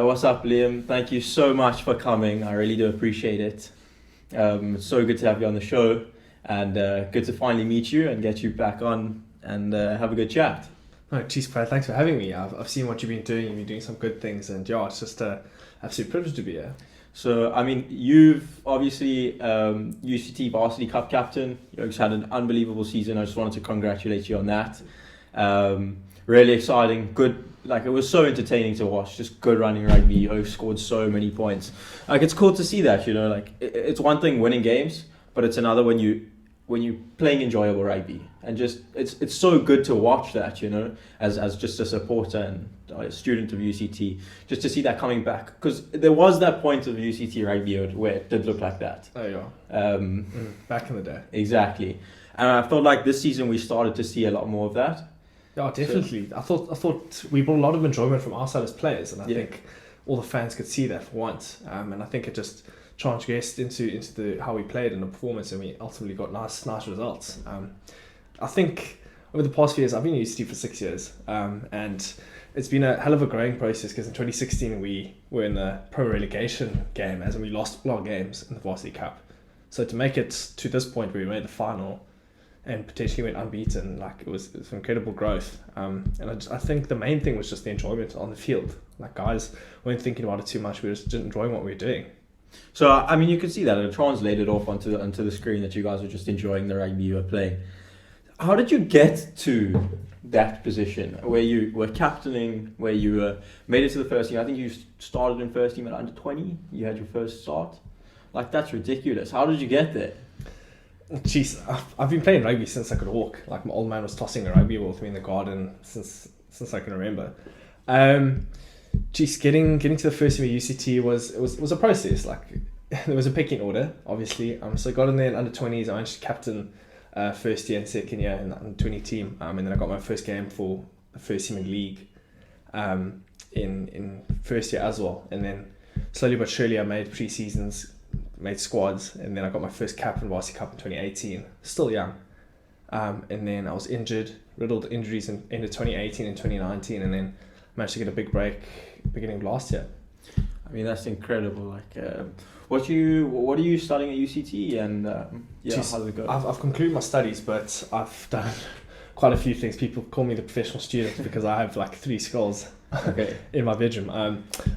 What's up, Liam? Thank you so much for coming. I really do appreciate it. It's so good to have you on the show, and good to finally meet you and get you back on and have a good chat. Oh, geez, Brad, thanks for having me. I've seen what you've been doing. You've been doing some good things, and yeah, it's just an absolute privilege to be here. So, I mean, you've obviously UCT Varsity Cup captain. You just had an unbelievable season. I just wanted to congratulate you on that. Really exciting, good. Like, it was so entertaining to watch. Just good running rugby. You scored so many points. Like, it's cool to see that. You know, like it's one thing winning games, but it's another when you're playing enjoyable rugby. And just it's so good to watch that. You know, as just a supporter and a student of UCT, just to see that coming back, because there was that point of UCT rugby where it did look like that. Oh yeah. Back in the day. Exactly, and I felt like this season we started to see a lot more of that. Yeah, definitely. So, I thought we brought a lot of enjoyment from outside as players, and I think all the fans could see that for once. And I think it just transgressed into how we played and the performance, and we ultimately got nice results. I think over the past few years, I've been at UCT for 6 years, and it's been a hell of a growing process, because in 2016 we were in the pro relegation game, as in we lost all our games in the Varsity Cup. So to make it to this point where we made the final and potentially went unbeaten, like it was incredible growth. And I think the main thing was just the enjoyment on the field. Like, guys weren't thinking about it too much. We were just enjoying what we were doing. So I mean, you could see that it translated off onto the screen, that you guys were just enjoying the rugby you were playing. How did you get to that position where you were captaining, where you made it to the first team? I think you started in first team at under 20. You had your first start. Like, that's ridiculous. How did you get there? Jeez, I've been playing rugby since I could walk. Like, my old man was tossing a rugby ball with me in the garden since I can remember. Getting to the first team at UCT was a process. Like, there was a pecking order, obviously. So I got in there in under 20s. I managed to captain first year and second year in the under 20 team. And then I got my first game for the first team in league in first year as well. And then slowly but surely I made pre-seasons, made squads, and then I got my first cap in Varsity Cup in 2018. Still young. And then I was injured, riddled injuries in end of 2018 and 2019, and then managed to get a big break beginning of last year. I mean, that's incredible. Like, what are you studying at UCT, and how does it go? I've concluded my studies, but I've done quite a few things. People call me the professional student because I have like 3 skills in my bedroom.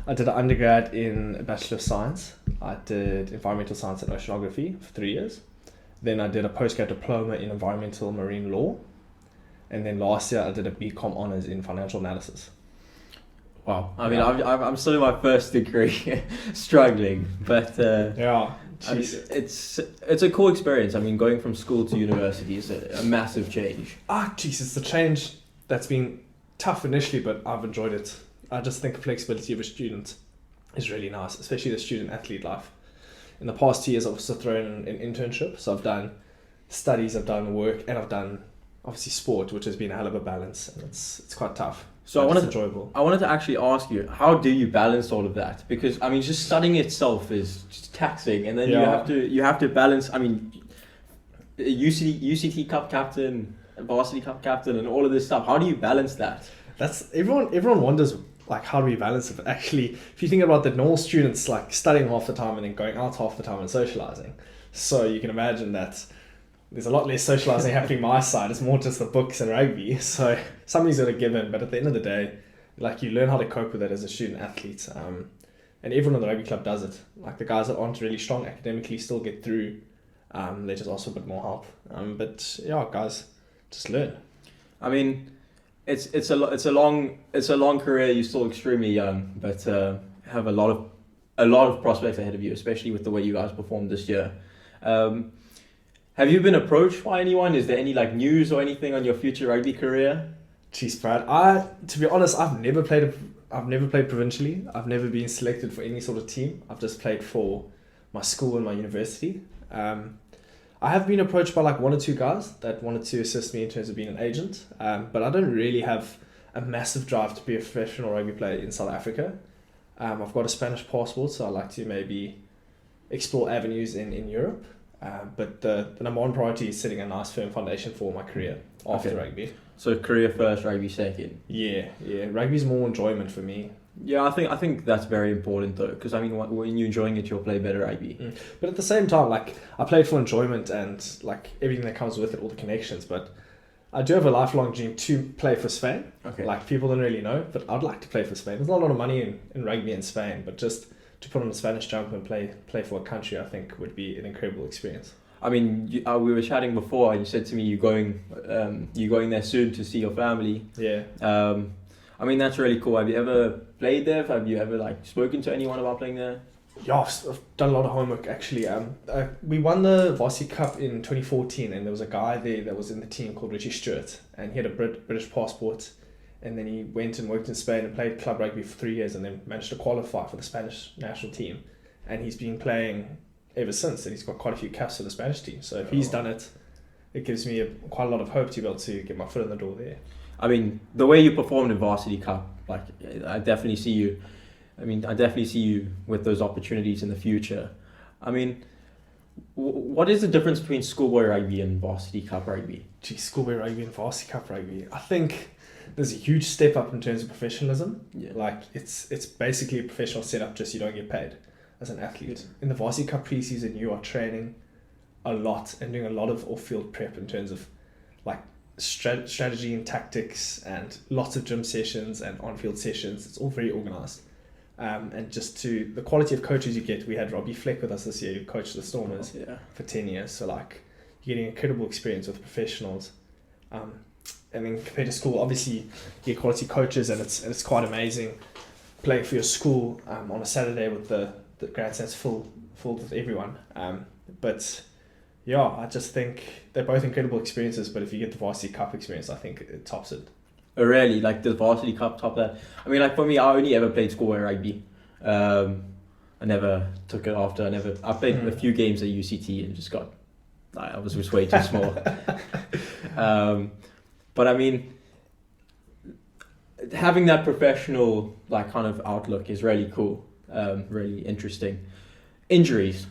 I did an undergrad in a Bachelor of Science. I did environmental science and oceanography for 3 years. Then I did a postgrad diploma in environmental marine law. And then last year I did a BCom honours in financial analysis. Wow. I mean, I'm still in my first degree, struggling, but I mean, it's a cool experience. I mean, going from school to university is a massive change. It's a change that's been tough initially, but I've enjoyed it. I just think the flexibility of a student is really nice, especially the student athlete life. In the past 2 years, I've also thrown an internship, so I've done studies, I've done work, and I've done obviously sport, which has been a hell of a balance, and it's quite tough. So I enjoyable. I wanted to actually ask you, how do you balance all of that? Because I mean, just studying itself is just taxing, and then you have to balance. I mean, UCT Cup captain, Varsity Cup captain, and all of this stuff. How do you balance that? That's everyone wonders, like, how do we balance it? But actually, if you think about the normal students, like studying half the time and then going out half the time and socializing, so you can imagine that there's a lot less socializing happening my side. It's more just the books and rugby. So something's got to give in. But at the end of the day, like, you learn how to cope with it as a student athlete. And everyone in the rugby club does it. Like, the guys that aren't really strong academically still get through. They just ask for a bit more help. But yeah, guys, just learn. I mean, it's a long career. You're still extremely young, but have a lot of prospects ahead of you, especially with the way you guys performed this year. Have you been approached by anyone? Is there any like news or anything on your future rugby career? Jeez, Brad. To be honest, I've never played provincially. I've never been selected for any sort of team. I've just played for my school and my university. I have been approached by like 1 or 2 guys that wanted to assist me in terms of being an agent. But I don't really have a massive drive to be a professional rugby player in South Africa. I've got a Spanish passport, so I like to maybe explore avenues in Europe. But the number one priority is setting a nice firm foundation for my career after rugby. So career first, rugby second. Yeah. Rugby's more enjoyment for me. Yeah, I think that's very important though, because I mean, when you're enjoying it, you'll play better rugby. But at the same time, like, I played for enjoyment and like everything that comes with it, all the connections. But I do have a lifelong dream to play for Spain. Okay. Like, people don't really know, but I'd like to play for Spain. There's not a lot of money in rugby in Spain, but just to put on a Spanish jumper and play for a country, I think would be an incredible experience. I mean, we were chatting before, and you said to me you're going there soon to see your family. Yeah. I mean, that's really cool. Have you ever played there? Have you ever like spoken to anyone about playing there? Yeah, I've done a lot of homework actually. We won the Varsity Cup in 2014, and there was a guy there that was in the team called Richie Stewart, and he had a British passport, and then he went and worked in Spain and played club rugby for 3 years, and then managed to qualify for the Spanish national team, and he's been playing ever since, and he's got quite a few caps for the Spanish team. So if he's done it, it gives me quite a lot of hope to be able to get my foot in the door there. I mean, the way you performed in Varsity Cup, like, I definitely see you. I mean, I definitely see you with those opportunities in the future. I mean, what is the difference between schoolboy rugby and Varsity Cup rugby? Gee, schoolboy rugby and Varsity Cup rugby, I think there's a huge step up in terms of professionalism. Yeah. Like, it's basically a professional setup, just you don't get paid as an athlete. In the Varsity Cup preseason, you are training a lot and doing a lot of off-field prep in terms of like strategy and tactics, and lots of gym sessions and on-field sessions. It's all very organised. And just to the quality of coaches you get, we had Robbie Fleck with us this year, who coached the Stormers for 10 years. So like, you're getting incredible experience with professionals. And then compared to school, obviously you get quality coaches, and it's quite amazing playing for your school on a Saturday with the grandstands full with everyone. But yeah, I just think they're both incredible experiences. But if you get the Varsity Cup experience, I think it tops it. Oh, really? Like, the Varsity Cup top that? I mean, like, for me, I only ever played schoolboy rugby. I never took it after. I played a few games at UCT and just got, I was just way too small. But I mean, having that professional like kind of outlook is really cool. Really interesting. Injuries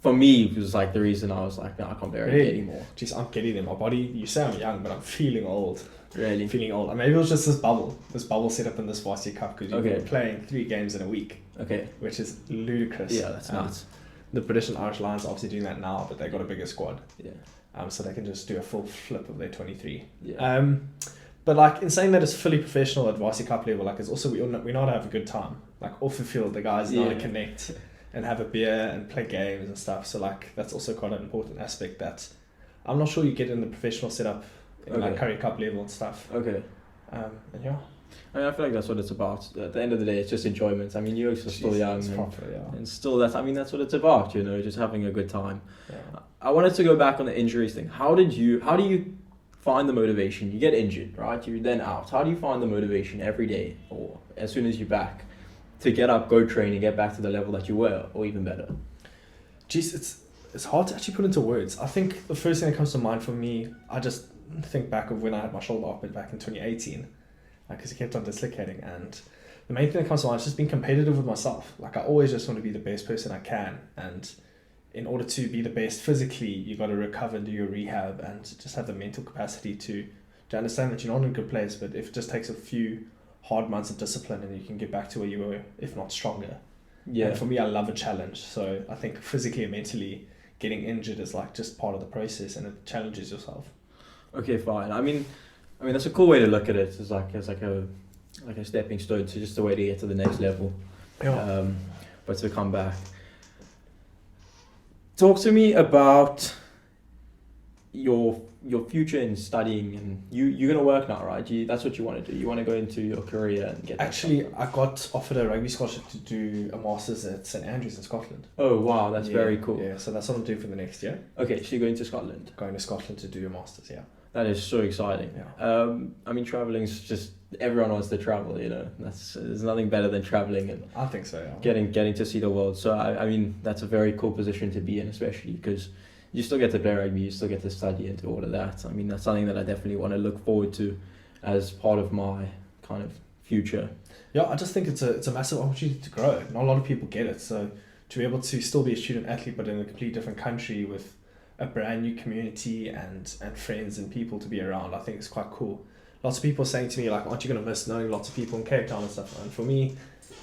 for me was like the reason I was like, no, I can't bear it anymore. Jeez, I'm getting there. My body, you say I'm young, but I'm feeling old. Really? Feeling old. Maybe it was just this bubble set up in this Varsity Cup, because you're playing 3 games in a week. Okay. Which is ludicrous. Yeah, that's nuts. The British and Irish Lions are obviously doing that now, but they got a bigger squad. Yeah. So they can just do a full flip of their 23. Yeah. But like, in saying that it's fully professional at Varsity Cup level, like, it's also we know how to have a good time. Like, off the field, the guys know how to connect and have a beer and play games and stuff. So like, that's also quite an important aspect that I'm not sure you get in the professional setup in like Currie Cup level and stuff. Okay. And yeah. I mean, I feel like that's what it's about. At the end of the day, it's just enjoyment. I mean, you're still young, and still that's what it's about. You know, just having a good time. Yeah. I wanted to go back on the injuries thing. How do you find the motivation? You get injured, right? You're then out. How do you find the motivation every day, or as soon as you're back, to get up, go train, and get back to the level that you were, or even better? Jeez, it's hard to actually put into words. I think the first thing that comes to mind for me, I just think back of when I had my shoulder op back in 2018, because it kept on dislocating, and the main thing that comes to mind is just being competitive with myself. Like, I always just want to be the best person I can, and in order to be the best physically, you got to recover and do your rehab, and just have the mental capacity to understand that you're not in a good place, but if it just takes a few hard months of discipline, and you can get back to where you were, if not stronger. Yeah. And for me, I love a challenge, so I think physically and mentally getting injured is like just part of the process, and it challenges yourself. Okay, fine. I mean that's a cool way to look at it. It's like a stepping stone to just a way to get to the next level. Yeah. But to come back. Talk to me about your future in studying, and you're gonna work now, right? That's what you want to do. You want to go into your career and get. Actually, I got offered a rugby scholarship to do a master's at St Andrews in Scotland. Oh wow, that's very cool. Yeah, so that's what I'm doing for the next year. Okay, so you're going to Scotland. Going to Scotland to do a master's, yeah. That is so exciting. Yeah. I mean, traveling's just, everyone wants to travel. You know, there's nothing better than traveling and. I think so. Yeah. Getting to see the world. So I mean, that's a very cool position to be in, especially because you still get to play rugby, you still get to study and do all of that. I mean, that's something that I definitely want to look forward to as part of my kind of future. Yeah, I just think it's a massive opportunity to grow. Not a lot of people get it. So to be able to still be a student athlete, but in a completely different country with a brand new community and friends and people to be around, I think it's quite cool. lots of people saying to me like, aren't you going to miss knowing lots of people in Cape Town and stuff? And for me,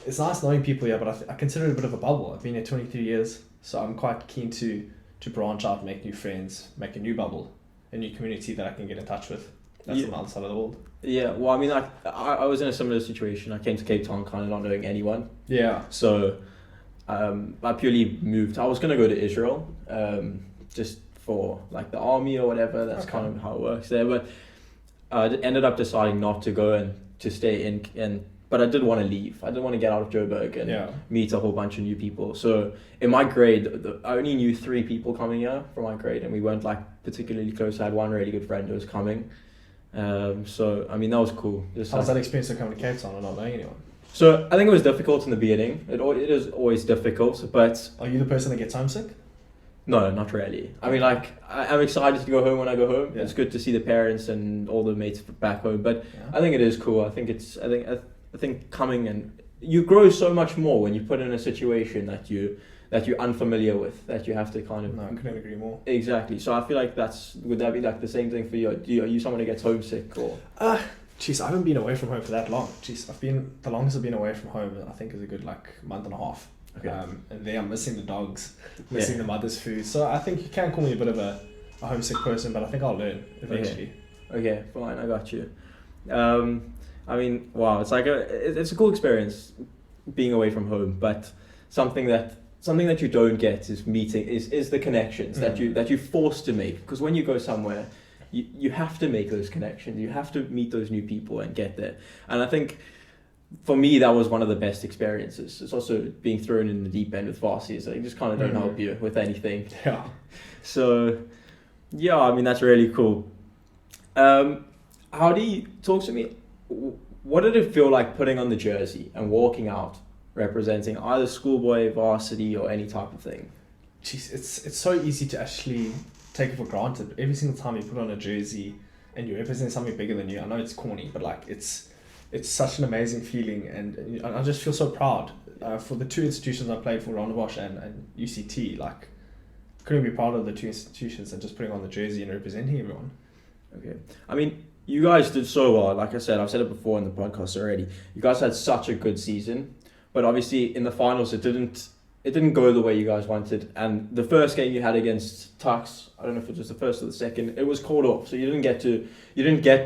it's nice knowing people here, but I consider it a bit of a bubble. I've been here 23 years, so I'm quite keen to branch out, make new friends, make a new bubble, a new community that I can get in touch with. That's on the other side of the world. Yeah, well, I mean, I was in a similar situation. I came to Cape Town kind of not knowing anyone. Yeah. So I purely moved. I was going to go to Israel just for like the army or whatever. That's kind of how it works there. But I ended up deciding not to go and to stay in. But I didn't want to leave. I didn't want to get out of Joburg and meet a whole bunch of new people. So in my grade, I only knew 3 people coming here from my grade, and we weren't like particularly close. I had one really good friend who was coming. So I mean, that was cool. How was that experience of coming to Cape Town and not knowing anyone? So I think it was difficult in the beginning. It is always difficult, but... Are you the person that gets homesick? No, not really. I mean, like, I'm excited to go home when I go home. Yeah. It's good to see the parents and all the mates back home, but I think it is cool. I think coming and you grow so much more when you put in a situation that you're unfamiliar with, that you have to kind of... No, I couldn't agree more. Exactly. So I feel like would that be like the same thing for you? Are you someone who gets homesick or... Jeez, I haven't been away from home for that long. Jeez, the longest I've been away from home, I think, is a good like month and a half. Okay. And there I'm missing the dogs, missing the mother's food. So I think you can call me a bit of a homesick person, but I think I'll learn eventually. Okay, fine, I got you. I mean, wow, it's like it's a cool experience being away from home, but something that you don't get is the connections that you're forced to make, because when you go somewhere, you have to make those connections. You have to meet those new people and get there. And I think for me, that was one of the best experiences. It's also being thrown in the deep end with Varsity, so they just kind of don't help you with anything. Yeah. So, yeah, I mean, that's really cool. How do you talk to me? What did it feel like putting on the jersey and walking out representing either schoolboy, varsity, or any type of thing? Jeez, it's so easy to actually take it for granted. Every single time you put on a jersey and you represent something bigger than you, I know it's corny, but like it's such an amazing feeling, and I just feel so proud for the 2 institutions I played for, Rondebosch and UCT. Like, couldn't be proud of the 2 institutions and just putting on the jersey and representing everyone. Okay, I mean, you guys did so well. Like I said, I've said it before in the podcast already. You guys had such a good season, but obviously in the finals it didn't go the way you guys wanted. And the first game you had against Tux, I don't know if it was the first or the second, it was called off. So you didn't get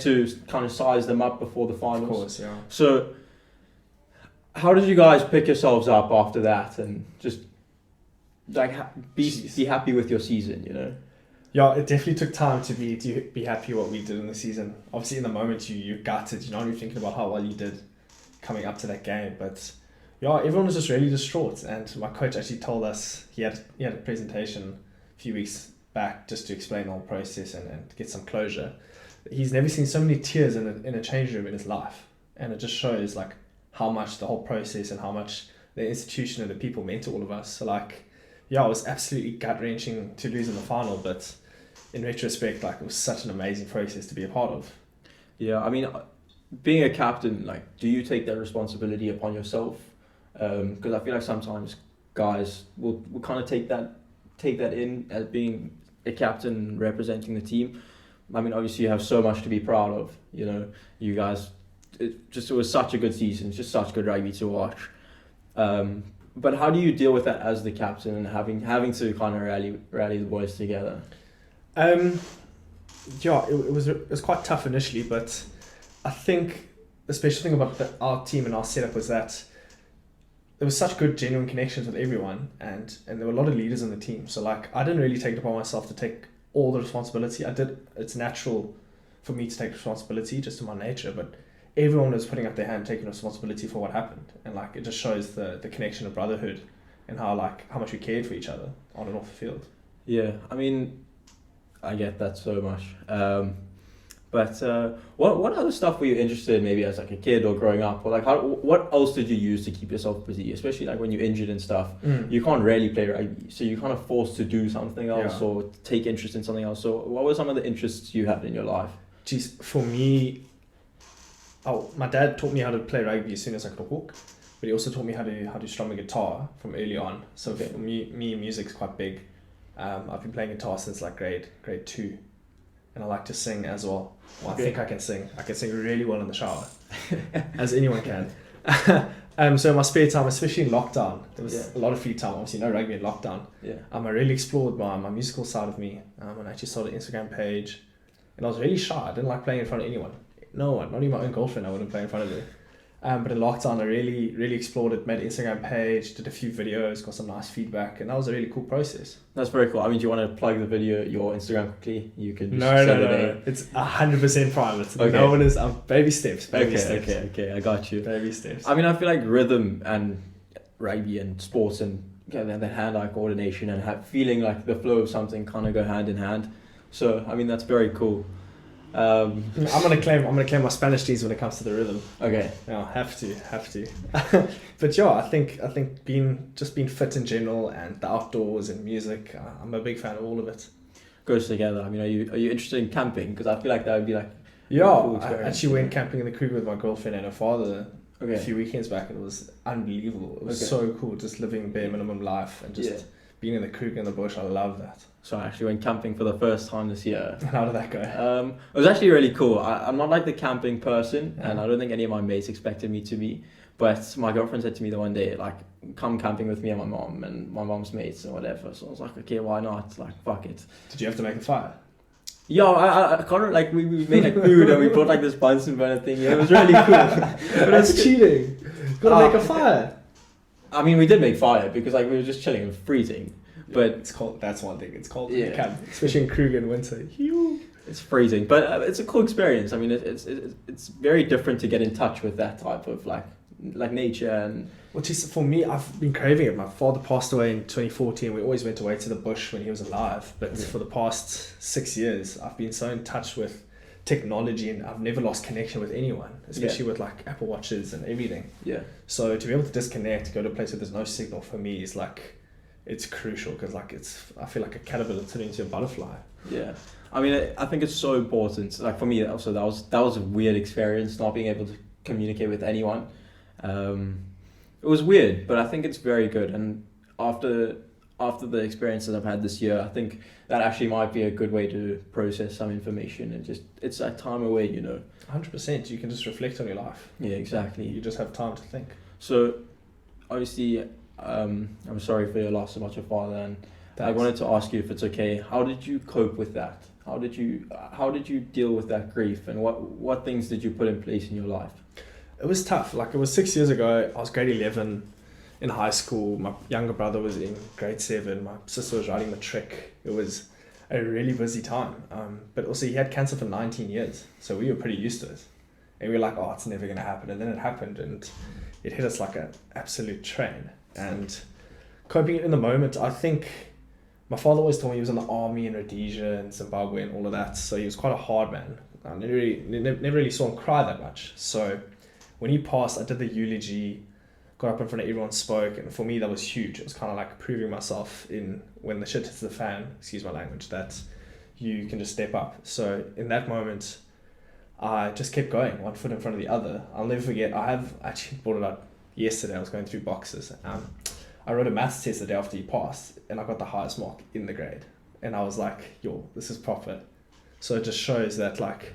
to kind of size them up before the finals. Of course, yeah. So how did you guys pick yourselves up after that and just like be happy with your season, you know? Yeah, it definitely took time to be happy what we did in the season. Obviously, in the moment you're gutted. You're not even thinking about how well you did coming up to that game, but yeah, everyone was just really distraught. And my coach actually told us he had a presentation a few weeks back just to explain the whole process and get some closure. He's never seen so many tears in a change room in his life, and it just shows like how much the whole process and how much the institution and the people meant to all of us. So like, yeah, it was absolutely gut-wrenching to lose in the final, but in retrospect, like, it was such an amazing process to be a part of. Yeah, I mean, being a captain, like, do you take that responsibility upon yourself? Because I feel like sometimes guys will kind of take that in as being a captain representing the team. I mean, obviously you have so much to be proud of, you know, you guys, it was such a good season, just such good rugby to watch. But how do you deal with that as the captain and having to kind of rally the boys together? Yeah, it was quite tough initially, but I think the special thing about our team and our setup was that there was such good genuine connections with everyone, and there were a lot of leaders in the team. So like, I didn't really take it upon myself to take all the responsibility. It's natural for me to take responsibility just in my nature, but everyone was putting up their hand, taking responsibility for what happened, and like, it just shows the connection of brotherhood and how much we cared for each other on and off the field. Yeah, I mean, I get that so much. But what other stuff were you interested in, maybe as like a kid or growing up, or like what else did you use to keep yourself busy, especially like when you're injured and stuff? You can't really play rugby, so you're kind of forced to do something else or take interest in something else. So what were some of the interests you had in your life? Geez, for me, my dad taught me how to play rugby as soon as I could walk, but he also taught me how to strum a guitar from early on. So for me, music's quite big. I've been playing guitar since like grade 2, and I like to sing as well. Well, Okay. I think I can sing. I can sing really well in the shower, as anyone can. So in my spare time, especially in lockdown, there was a lot of free time. Obviously, no rugby in lockdown. Yeah. I really explored my musical side of me. And I actually started an Instagram page, and I was really shy. I didn't like playing in front of anyone. No one, not even my own girlfriend. I wouldn't play in front of her. But in lockdown, I really explored it. Made an Instagram page, did a few videos, got some nice feedback, and that was a really cool process. That's very cool. I mean, do you want to plug the video, your Instagram quickly? You can just No. It's 100% private. Okay. No one is. Baby steps. Okay. I got you. Baby steps. I mean, I feel like rhythm and rugby and sports and that hand-eye coordination and feeling like the flow of something kind of go hand in hand. So, I mean, that's very cool. I'm gonna claim my Spanish G's when it comes to the rhythm. Okay. Yeah, have to. But yeah, I think being fit in general and the outdoors and music, I'm a big fan of all of it. Goes together. I mean, are you interested in camping? Because I feel like that would be like yeah. cool I actually went camping in the Kruger with my girlfriend and her father Okay. a few weekends back, and it was unbelievable. It was so cool, just living bare minimum life and just being in the Kruger in the bush. I love that. So I actually went camping for the first time this year. How did that go? It was actually really cool. I'm not like the camping person, and I don't think any of my mates expected me to be. But my girlfriend said to me the one day, like, come camping with me and my mom and my mom's mates and whatever. So I was like, okay, why not? Like, fuck it. Did you have to make a fire? Yeah, I kind of like we made like food and we brought like this Bunsen burner thing. Yeah, it was really cool. But that's cheating. Gotta make a fire. I mean, we did make fire because like we were just chilling and freezing. But it's cold. That's one thing. It's cold in the camp, especially in Kruger in winter. It's freezing, but it's a cool experience. I mean, it's very different to get in touch with that type of like nature and. Which is for me, I've been craving it. My father passed away in 2014. We always went away to the bush when he was alive. But for the past 6 years, I've been so in touch with technology, and I've never lost connection with anyone, especially with like Apple Watches and everything. Yeah. So to be able to disconnect, go to a place where there's no signal, for me is like. It's crucial because like I feel like a caterpillar turning into a butterfly. Yeah, I mean I think it's so important. Like for me also that was a weird experience, not being able to communicate with anyone. It was weird, but I think it's very good. And after the experiences I've had this year, I think that actually might be a good way to process some information and just it's that time away, you know. 100%. You can just reflect on your life. Yeah, exactly. You just have time to think. So, obviously. I'm sorry for your loss about your father, and I wanted to ask you if it's okay. How did you cope with that? How did you deal with that grief, and what things did you put in place in your life? It was tough. Like it was 6 years ago. I was grade 11 in high school. My younger brother was in grade 7. My sister was riding the trick. It was a really busy time. But also he had cancer for 19 years, so we were pretty used to it, and we were like, oh, it's never gonna happen, and then it happened, and it hit us like an absolute train. And coping it in the moment, I think my father always told me he was in the army in Rhodesia and Zimbabwe and all of that, so he was quite a hard man. I never really saw him cry that much. So when he passed, I did the eulogy, got up in front of everyone, spoke, and for me that was huge. It was kind of like proving myself in when the shit hits the fan, excuse my language, that you can just step up. So in that moment, I just kept going, one foot in front of the other. I'll never forget, I have actually brought it up yesterday. I was going through boxes. I wrote a maths test the day after he passed, and I got the highest mark in the grade. And I was like, yo, this is proper. So it just shows that like,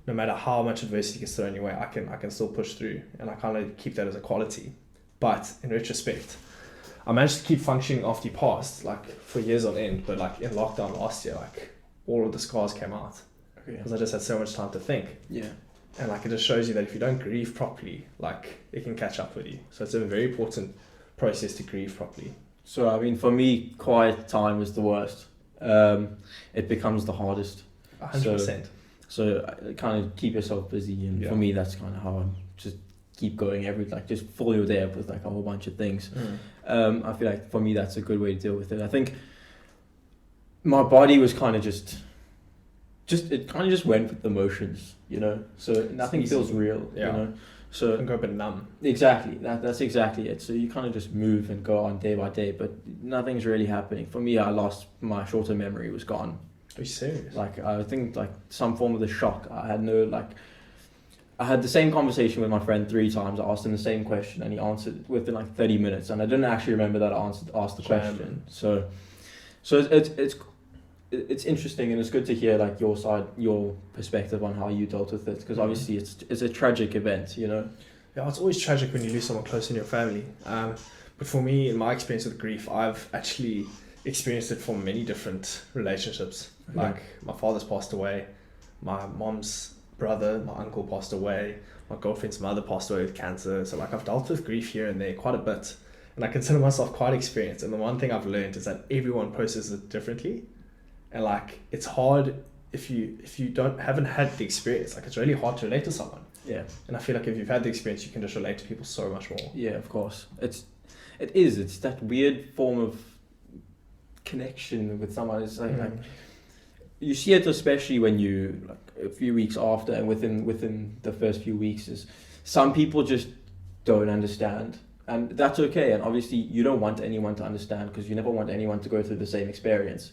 no matter how much adversity gets thrown your way, I can still push through, and I kind of keep that as a quality. But in retrospect, I managed to keep functioning after he passed, like for years on end. But like in lockdown last year, like all of the scars came out because I just had so much time to think. Yeah. And like it just shows you that if you don't grieve properly, like it can catch up with you. So it's a very important process to grieve properly. So I mean, for me, quiet time is the worst. It becomes the hardest. 100%. So kind of keep yourself busy, and for me, that's kind of how I just keep going. Just fill your day up with like a whole bunch of things. I feel like for me, that's a good way to deal with it. I think my body was kind of just went with the motions, you know. So nothing feels real, you know. So you can go a bit numb. Exactly. That's exactly it. So you kind of just move and go on day by day, but nothing's really happening. For me, I lost my short-term memory was gone. Are you serious? Like I think like some form of the shock. I had the same conversation with my friend 3 times. I asked him the same question, and he answered within like 30 minutes, and I didn't actually remember that I asked the question. So it's it's interesting, and it's good to hear like your side, your perspective on how you dealt with it, because obviously it's a tragic event, you know. Yeah, it's always tragic when you lose someone close in your family. But for me, in my experience with grief, I've actually experienced it from many different relationships. Okay. Like my father's passed away, my mom's brother, my uncle passed away, my girlfriend's mother passed away with cancer. So like I've dealt with grief here and there quite a bit, and I consider myself quite experienced. And the one thing I've learned is that everyone processes it differently, and like it's hard if you haven't had the experience. Like it's really hard to relate to someone. Yeah. And I feel like if you've had the experience, you can just relate to people so much more. Yeah, of course. It's that weird form of connection with someone. It's like you see it, especially when you like a few weeks after, and within the first few weeks, is some people just don't understand, and that's okay. And obviously, you don't want anyone to understand, because you never want anyone to go through the same experience.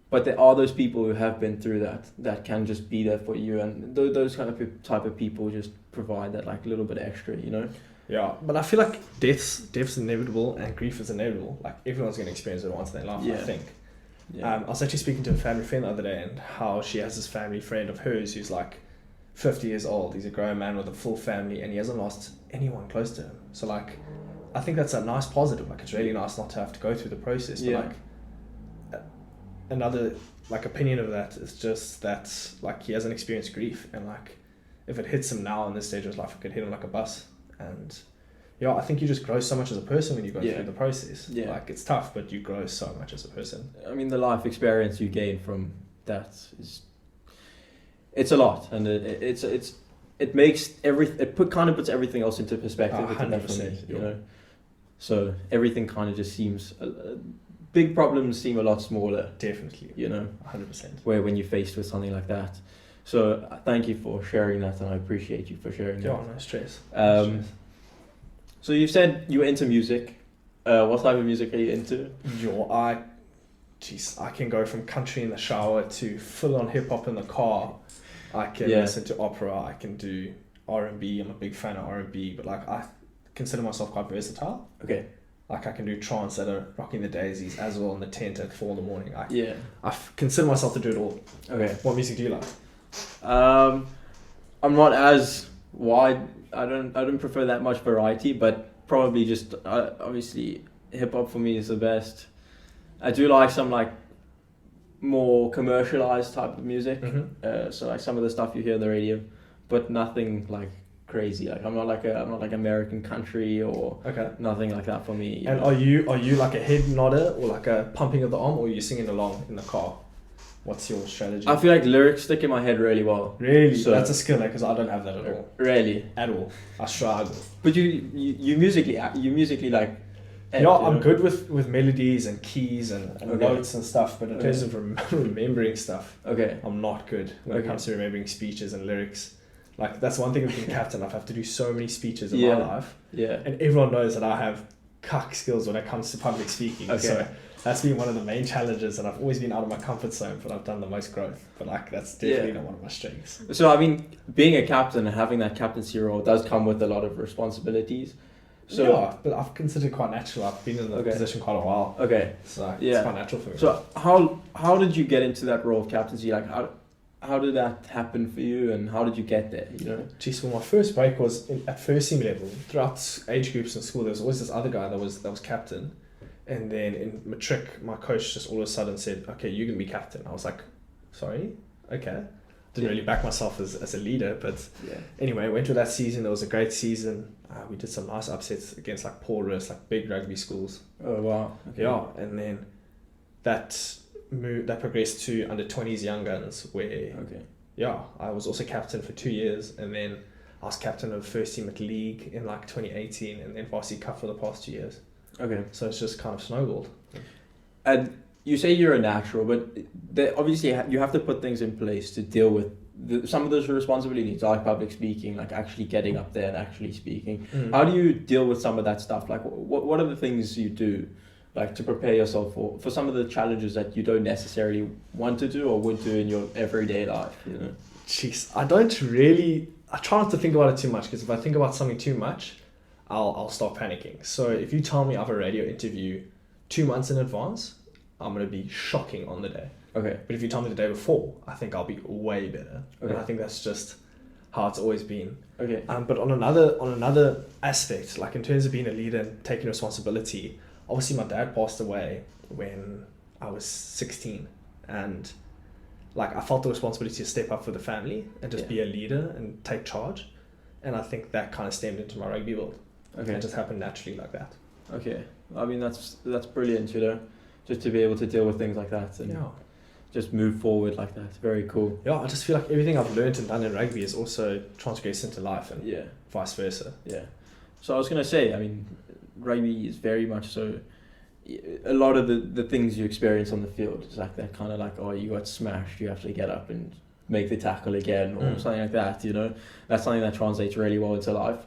But there are those people who have been through that can just be there for you, and those kind of type of people just provide that like little bit extra, you know. Yeah, but I feel like death's inevitable and grief is inevitable. Like everyone's going to experience it once in their life, I think. Yeah. I was actually speaking to a family friend the other day, and how she has this family friend of hers who's like 50 years old. He's a grown man with a full family, and he hasn't lost anyone close to him. So like, I think that's a nice positive. Like it's really nice not to have to go through the process. But like, another like opinion of that is just that like he hasn't experienced grief, and like if it hits him now in this stage of his life, it could hit him like a bus. And yeah, I think you just grow so much as a person when you go through the process. Yeah. Like it's tough, but you grow so much as a person. I mean, the life experience you gain from that it's a lot, and it makes puts everything else into perspective. 100%, you know. So everything kind of just seems big problems seem a lot smaller. Definitely. You know, 100%. Where when you're faced with something like that. So thank you for sharing that, and I appreciate you for sharing that. Yeah, no stress. So you said you were into music. What type of music are you into? I can go from country in the shower to full on hip hop in the car. I can listen to opera. I can do R&B. I'm a big fan of R&B, but like I consider myself quite versatile. Okay. Like I can do trance at a Rocking the Daisies as well in the tent at 4 a.m. I consider myself to do it all. Okay. What music do you like? I'm not as wide. I don't prefer that much variety, but probably just obviously hip hop for me is the best. I do like some like more commercialized type of music. So like some of the stuff you hear on the radio, but nothing like crazy. Like I'm not like American country or nothing like that for me. And are you like a head nodder or like a pumping of the arm, or are you singing along in the car? What's your strategy? I feel like lyrics stick in my head really well. Really? So that's a skill, because I don't have that at all. Really? At all. I struggle. But you musically like... I'm good with melodies and keys and notes and stuff, but in terms of remembering stuff, I'm not good when it comes to remembering speeches and lyrics. Like, that's one thing with being captain. I have to do so many speeches in my life. Yeah. And everyone knows that I have cuck skills when it comes to public speaking. So that's been one of the main challenges, and I've always been out of my comfort zone, but I've done the most growth. But like, that's definitely not one of my strengths. So I mean, being a captain and having that captaincy role does come with a lot of responsibilities. So but I've considered it quite natural. I've been in the position quite a while. So it's quite natural for me. So how did you get into that role of captaincy? Like how did that happen for you, and how did you get there? You know. Geez, well, my first break was at first team level. Throughout age groups in school, there was always this other guy that was captain. And then in matric, my coach just all of a sudden said, "Okay, you can be captain." I was like, "Sorry, okay." Didn't really back myself as a leader, but anyway, went through that season. It was a great season. We did some nice upsets against like porous, like big rugby schools. Oh wow! Okay. Yeah, and then that progressed to under 20s young guns, where I was also captain for 2 years, and then I was captain of first team at league in like 2018, and then Varsity Cup for the past 2 years. Okay. So it's just kind of snowballed. And you say you're a natural, but obviously you have to put things in place to deal with some of those responsibilities, like public speaking, like actually getting up there and actually speaking. How do you deal with some of that stuff? Like what are the things you do, like to prepare yourself for some of the challenges that you don't necessarily want to do or would do in your everyday life, you know? Jeez, I try not to think about it too much, because if I think about something too much, I'll start panicking. So if you tell me I have a radio interview 2 months in advance, I'm going to be shocking on the day. Okay. But if you tell me the day before, I think I'll be way better. Okay. And I think that's just how it's always been. Okay. But on another aspect, like in terms of being a leader and taking responsibility, obviously my dad passed away when I was 16, and like I felt the responsibility to step up for the family and just be a leader and take charge, and I think that kind of stemmed into my rugby build. Okay. It just happened naturally like that. Okay. I mean that's brilliant, you know, just to be able to deal with things like that and just move forward like that. Very cool. Yeah, I just feel like everything I've learned and done in rugby is also transgressed into life and vice versa. Yeah. So I was gonna say, I mean, rugby is very much so. A lot of the things you experience on the field is like that kind of like, oh, you got smashed, you have to get up and make the tackle again or something like that, you know. That's something that translates really well into life,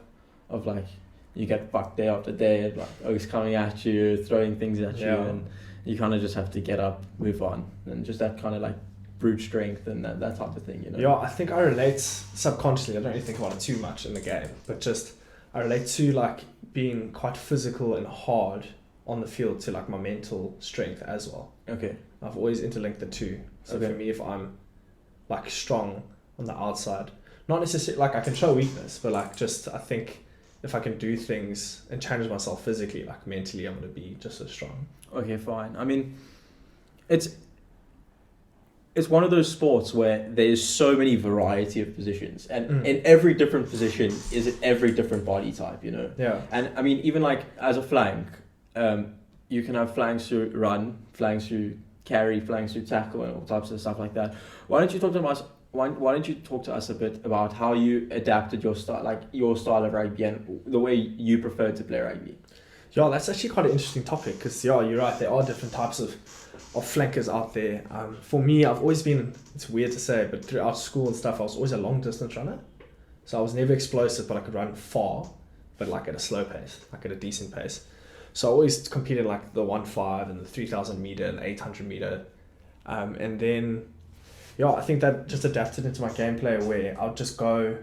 of like you get fucked day after day and like Oaks coming at you, throwing things at you, and you kind of just have to get up, move on, and just that kind of like brute strength and that type of thing, you know. Yeah, I think I relate subconsciously, I don't really think about it too much in the game, but just I relate to like being quite physical and hard on the field to like my mental strength as well. Okay. I've always interlinked the two. So for me, if I'm like strong on the outside, not necessarily like I can show weakness, but like just I think if I can do things and challenge myself physically, like mentally, I'm going to be just as strong. Okay, fine. I mean, it's one of those sports where there's so many variety of positions, and in every different position is every different body type, you know. Yeah. And I mean, even like as a flank, you can have flanks who run, flanks who carry, flanks who tackle, and all types of stuff like that. Why don't you talk to us? Why don't you talk to us a bit about how you adapted your style of rugby and the way you prefer to play rugby? Yeah, that's actually quite an interesting topic because you're right. There are different types of flankers out there. For me, I've always been, it's weird to say, but throughout school and stuff, I was always a long distance runner. So I was never explosive, but I could run far, but like at a slow pace, like at a decent pace. So I always competed like the 1.5 and the 3,000 meter and 800 meter. And then, I think that just adapted into my gameplay where I'll just go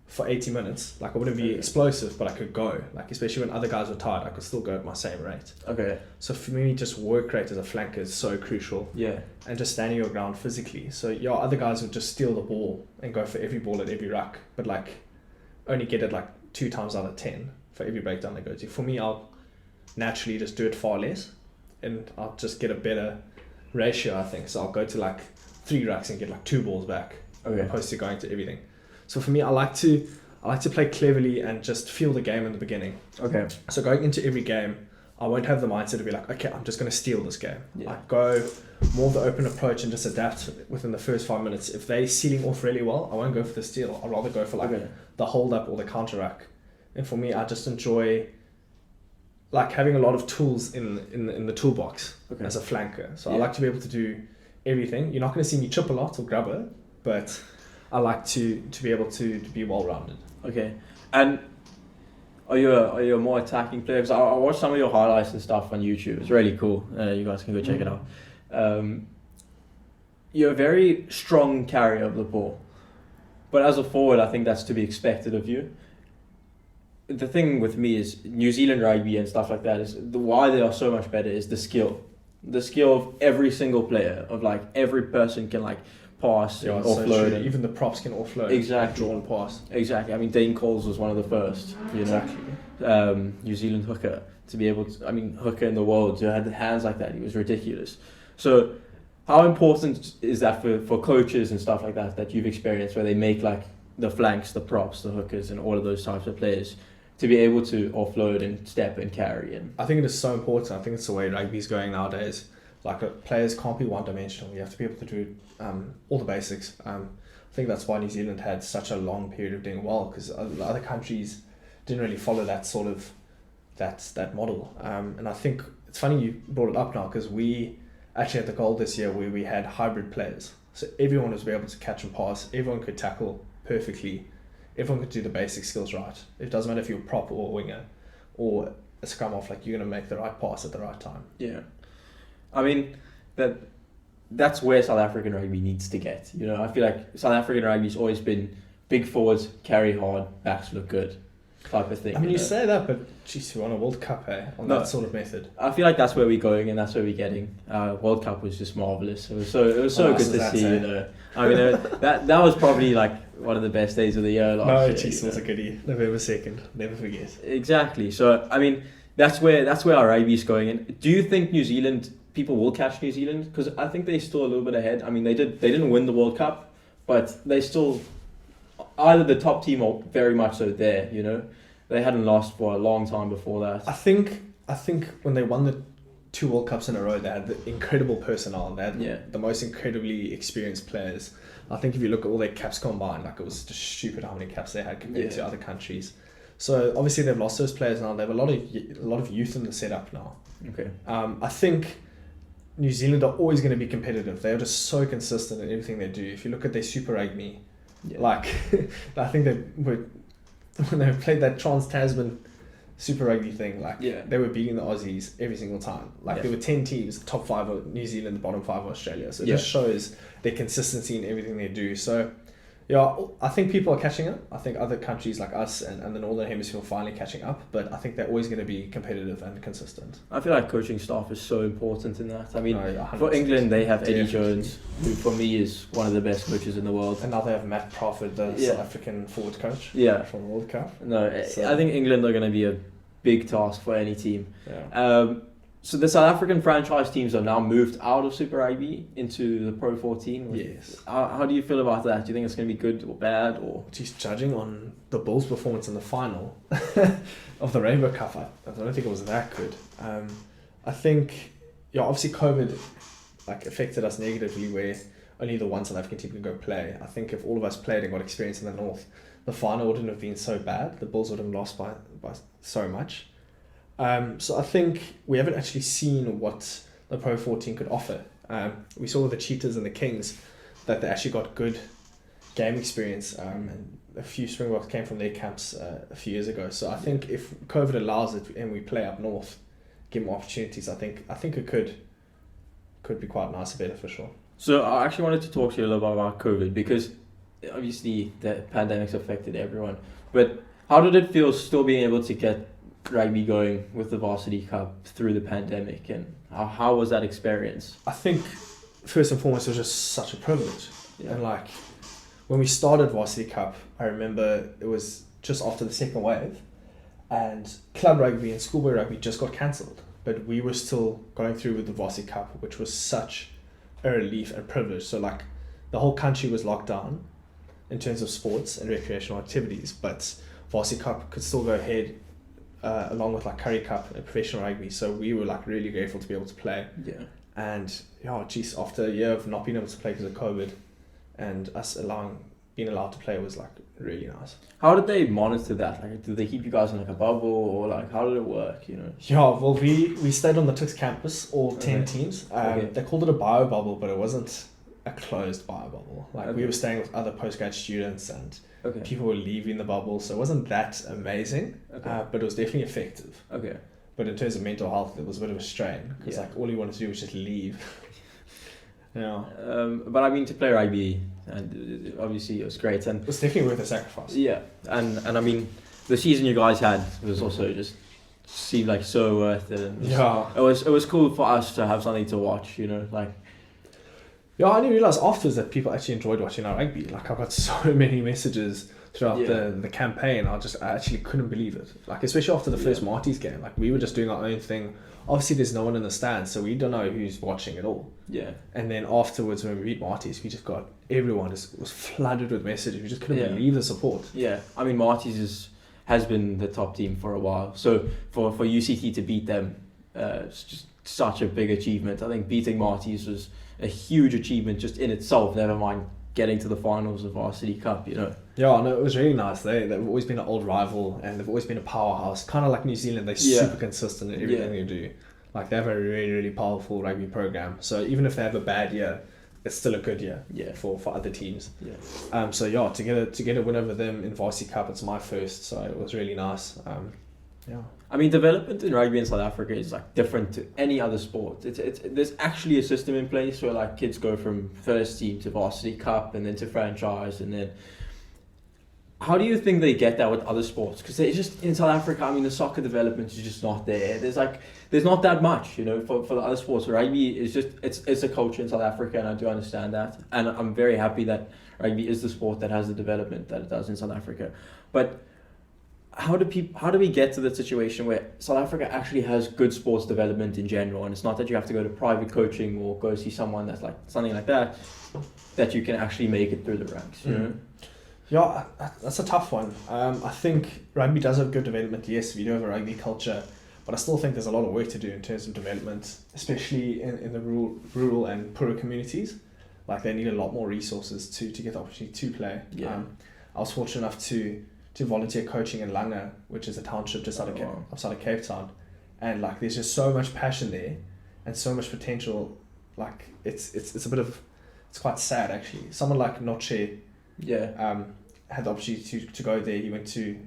for 80 minutes. Like I wouldn't be explosive, but I could go. Like especially when other guys were tired, I could still go at my same rate. Okay. So for me, just work rate as a flanker is so crucial. Yeah. And just standing your ground physically. So other guys would just steal the ball and go for every ball at every ruck, but like only get it like 2 times out of 10 for every breakdown they go to. For me, I'll naturally just do it far less, and I'll just get a better ratio, I think. So I'll go to like 3 rucks and get like 2 balls back, opposed to going to everything. So for me, I like to play cleverly and just feel the game in the beginning. Okay. So going into every game, I won't have the mindset to be like, okay, I'm just going to steal this game. Yeah. I go more of the open approach and just adapt within the first 5 minutes. If they're sealing off really well, I won't go for the steal. I'd rather go for like the hold up or the counter ruck. And for me, I just enjoy like having a lot of tools in the toolbox as a flanker. So I like to be able to do everything. You're not going to see me chip a lot or grab it, but I like to be able to be well-rounded. Okay. And are you a more attacking player? Because I watched some of your highlights and stuff on YouTube. It's really cool. You guys can go check it out. You're a very strong carrier of the ball. But as a forward, I think that's to be expected of you. The thing with me is New Zealand rugby and stuff like that is why they are so much better is the skill. The skill of every single player, of like every person can like pass and offload. So even the props can offload. Exactly. Draw and pass. Exactly. I mean, Dane Coles was one of the first, New Zealand hooker to be able to, hooker in the world who had the hands like that. He was ridiculous. So how important is that for coaches and stuff like that you've experienced, where they make like the flanks, the props, the hookers and all of those types of players to be able to offload and step and carry? And I think it is so important. I think it's the way rugby's going nowadays. Like players can't be one-dimensional. You have to be able to do all the basics. I think that's why New Zealand had such a long period of doing well, because other countries didn't really follow that sort of that model. And I think it's funny you brought it up now, because we actually had the goal this year where we had hybrid players. So everyone was able to catch and pass. Everyone could tackle perfectly. Everyone could do the basic skills right. It doesn't matter if you're a prop or a winger or a scrum off, like you're going to make the right pass at the right time. Yeah. I mean, that's where South African rugby needs to get. I feel like South African rugby's always been big forwards, carry hard, backs look good. type of thing. I mean, you know? say that, but geez, we won a World Cup, on No. that sort of method. I feel like that's where we're going and that's where we're getting. World Cup was just marvelous. It was so nice good to was see. that, You know, I mean that was probably like one of the best days of the year last No, year. geez, it was a goodie. November 2nd, never forget. Exactly. So I mean, that's where our rugby is going. And do you think New Zealand people will catch New Zealand? Because I think they're still a little bit ahead. I mean, they didn't win the World Cup, but they still either the top team or very much so there. You know, they hadn't lost for a long time before that. I think when they won the 2 World Cups in a row, they had the incredible personnel and they had the most incredibly experienced players. I think if you look at all their caps combined, like it was just stupid how many caps they had compared to other countries. So obviously they've lost those players now. They have a lot of youth in the setup now. Okay. I think New Zealand are always going to be competitive. They are just so consistent in everything they do. If you look at their Super Rugby, like I think when they played that Trans-Tasman Super Rugby thing, like they were beating the Aussies every single time. Like there were 10 teams, the top 5 are New Zealand, the bottom 5 are Australia. So it just shows their consistency in everything they do. So I think people are catching up. I think other countries like us and the Northern Hemisphere are finally catching up, but I think they're always going to be competitive and consistent. I feel like coaching staff is so important in that. I mean, No, for England, they have Eddie Definitely. Jones, who for me is one of the best coaches in the world. And now they have Matt Crawford, the South African forward coach from the World Cup. No, I think England are going to be a big task for any team. Yeah. So the South African franchise teams have now moved out of Super Rugby into the Pro 14. Yes. How do you feel about that? Do you think it's going to be good or bad? Or just judging on the Bulls' performance in the final of the Rainbow Cup, I don't think it was that good. I think, obviously COVID affected us negatively where only the one South African team can go play. I think if all of us played and got experience in the North, the final wouldn't have been so bad. The Bulls would have lost by so much. So I think we haven't actually seen what the Pro 14 could offer. We saw with the Cheetahs and the Kings that they actually got good game experience, and a few Springboks came from their camps a few years ago. So I think if COVID allows it and we play up north, give more opportunities, I think it could be quite nice and beneficial. So I actually wanted to talk to you a little bit about COVID because obviously the pandemic's affected everyone. But how did it feel still being able to get rugby going with the Varsity Cup through the pandemic, and how was that experience? I think first and foremost it was just such a privilege. And when we started Varsity Cup, I remember it was just after the second wave and club rugby and schoolboy rugby just got cancelled, but we were still going through with the Varsity Cup, which was such a relief and privilege. So the whole country was locked down in terms of sports and recreational activities, but Varsity Cup could still go ahead along with Curry Cup and professional rugby. So we were really grateful to be able to play. And after a year of not being able to play because of COVID, and us being allowed to play was really nice. How did they monitor that? Did they keep you guys in a bubble, or how did it work? Well, we stayed on the Tux campus, all 10 teams. They called it a bio bubble, but it wasn't a closed bio bubble. We were staying with other postgrad students and people were leaving the bubble, so it wasn't that amazing, but it was definitely effective. But in terms of mental health, it was a bit of a strain because all you wanted to do was just leave. But I mean, to play rugby, and obviously it was great, and it was definitely worth the sacrifice. And I mean, the season you guys had was also just seemed so worth it. And it was cool for us to have something to watch. I didn't realise afterwards that people actually enjoyed watching our rugby. I got so many messages throughout the campaign. I actually couldn't believe it. Especially after the first Marty's game. We were just doing our own thing. Obviously there's no one in the stands, so we don't know who's watching at all. And then afterwards when we beat Marty's, we just got, everyone just was flooded with messages. We just couldn't believe the support. I mean, Marty's has been the top team for a while. So for UCT to beat them, it's just such a big achievement. I think beating Marty's was a huge achievement just in itself, never mind getting to the finals of Varsity Cup, Yeah, no, it was really nice. They've always been an old rival and they've always been a powerhouse. Kind of like New Zealand, they're super consistent in everything they do. They have a really, really powerful rugby program. So even if they have a bad year, it's still a good year for other teams. So to get a win over them in Varsity Cup, it's my first, so it was really nice. I mean, development in rugby in South Africa is different to any other sport. There's actually a system in place where kids go from first team to Varsity Cup and then to franchise, and then how do you think they get that with other sports? Because they just in South Africa, I mean, the soccer development is just not there. There's not that much, you know, for the other sports. Rugby is just it's a culture in South Africa, and I do understand that, and I'm very happy that rugby is the sport that has the development that it does in South Africa. But how do we get to the situation where South Africa actually has good sports development in general, and it's not that you have to go to private coaching or go see someone that's like something like that you can actually make it through the ranks, you know? Yeah, that's a tough one. I think rugby does have good development. Yes, we do have a rugby culture, but I still think there's a lot of work to do in terms of development, especially in the rural and poorer communities. Like they need a lot more resources to get the opportunity to play. Yeah. I was fortunate enough to volunteer coaching in Greenhalgh, which is a township just outside of Cape Town, and like there's just so much passion there and so much potential. Like it's quite sad actually. Someone like Noche had the opportunity to go there. He went to,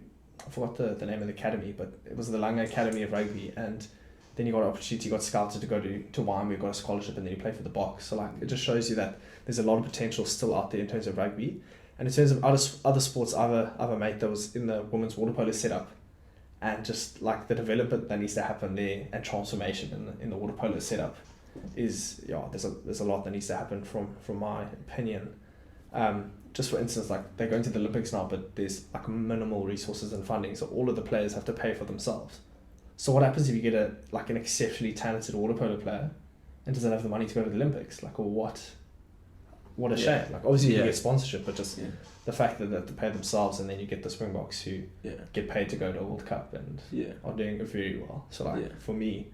I forgot the name of the academy, but it was the Greenhalgh Academy of Rugby, and then he got an opportunity, he got scouted to go to Wyoming, got a scholarship, and then he played for the Boks. So like it just shows you that there's a lot of potential still out there in terms of rugby. And in terms of other sports, I have a mate that was in the women's water polo setup, and just like the development that needs to happen there and transformation in the water polo setup is there's a lot that needs to happen from my opinion. Just for instance, like they're going to the Olympics now, but there's like minimal resources and funding, so all of the players have to pay for themselves. So what happens if you get an exceptionally talented water polo player and doesn't have the money to go to the Olympics? Like, or what? What a shame. Like obviously you get sponsorship, but just the fact that they have to pay themselves, and then you get the Springboks who get paid to go to a World Cup and are doing very well. So like for me,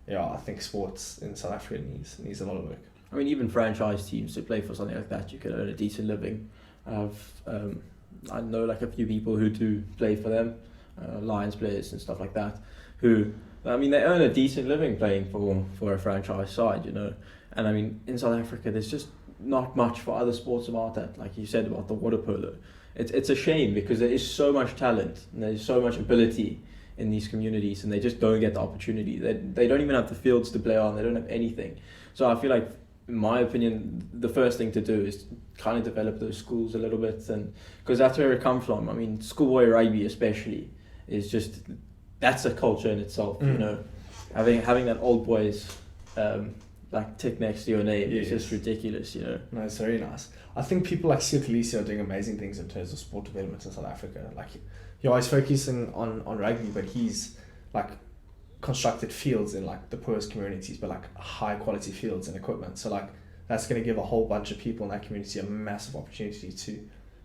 I think sports in South Africa needs a lot of work. I mean, even franchise teams to play for something like that, you can earn a decent living. I know like a few people who do play for them, Lions players and stuff like that, who, I mean, they earn a decent living playing for a franchise side, you know. And I mean, in South Africa, there's just not much for other sports about that. Like you said about the water polo, it's a shame because there is so much talent and there's so much ability in these communities, and they just don't get the opportunity. They don't even have the fields to play on. They don't have anything. So I feel like, in my opinion, the first thing to do is kind of develop those schools a little bit, and because that's where it comes from. I mean, schoolboy rugby especially is just, that's a culture in itself. You know, having that old boys like tick next to your name is just ridiculous. You know. No, it's very nice. I think people like Siya Kolisi are doing amazing things in terms of sport development in South Africa. Like you're always focusing on rugby, but he's like constructed fields in like the poorest communities, but like high quality fields and equipment. So like that's going to give a whole bunch of people in that community a massive opportunity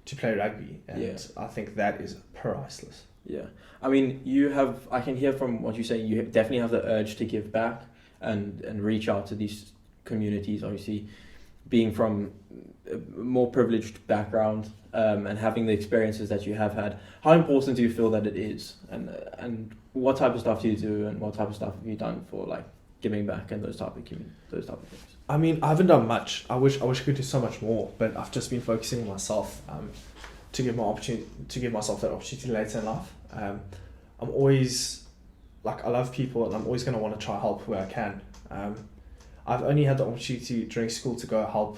to play rugby, and I think that is priceless. Yeah, I mean, I can hear from what you say, you definitely have the urge to give back and reach out to these communities. Obviously, being from a more privileged background and having the experiences that you have had, how important do you feel that it is, and what type of stuff do you do, and what type of stuff have you done for like giving back and those type of things? I mean, I haven't done much. I wish I could do so much more, but I've just been focusing on myself to give myself that opportunity later in life. I'm always like, I love people, and I'm always going to want to try help where I can. I've only had the opportunity during school to go help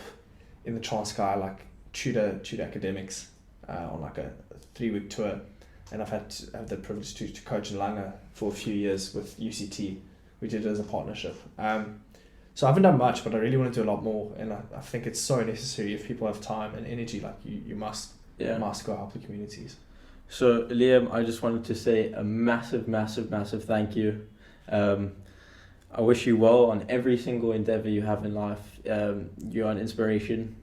in the Transkei, like tutor academics on like a 3-week tour, and I've had the privilege to coach in Greenhalgh for a few years with UCT. We did it as a partnership. So I haven't done much, but I really want to do a lot more, and I think it's so necessary. If people have time and energy, like you must go help the communities. So Liam, I just wanted to say a massive thank you. I wish you well on every single endeavour you have in life. You're an inspiration.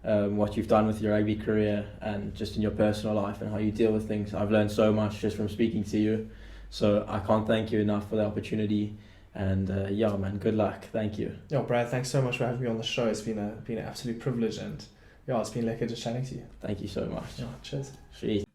What you've done with your rugby career and just in your personal life and how you deal with things. I've learned so much just from speaking to you. So I can't thank you enough for the opportunity. And man, good luck. Thank you. Yo, Brad, thanks so much for having me on the show. It's been an absolute privilege, and it's been lekker just chatting to you. Thank you so much. Yeah, cheers. Sweet.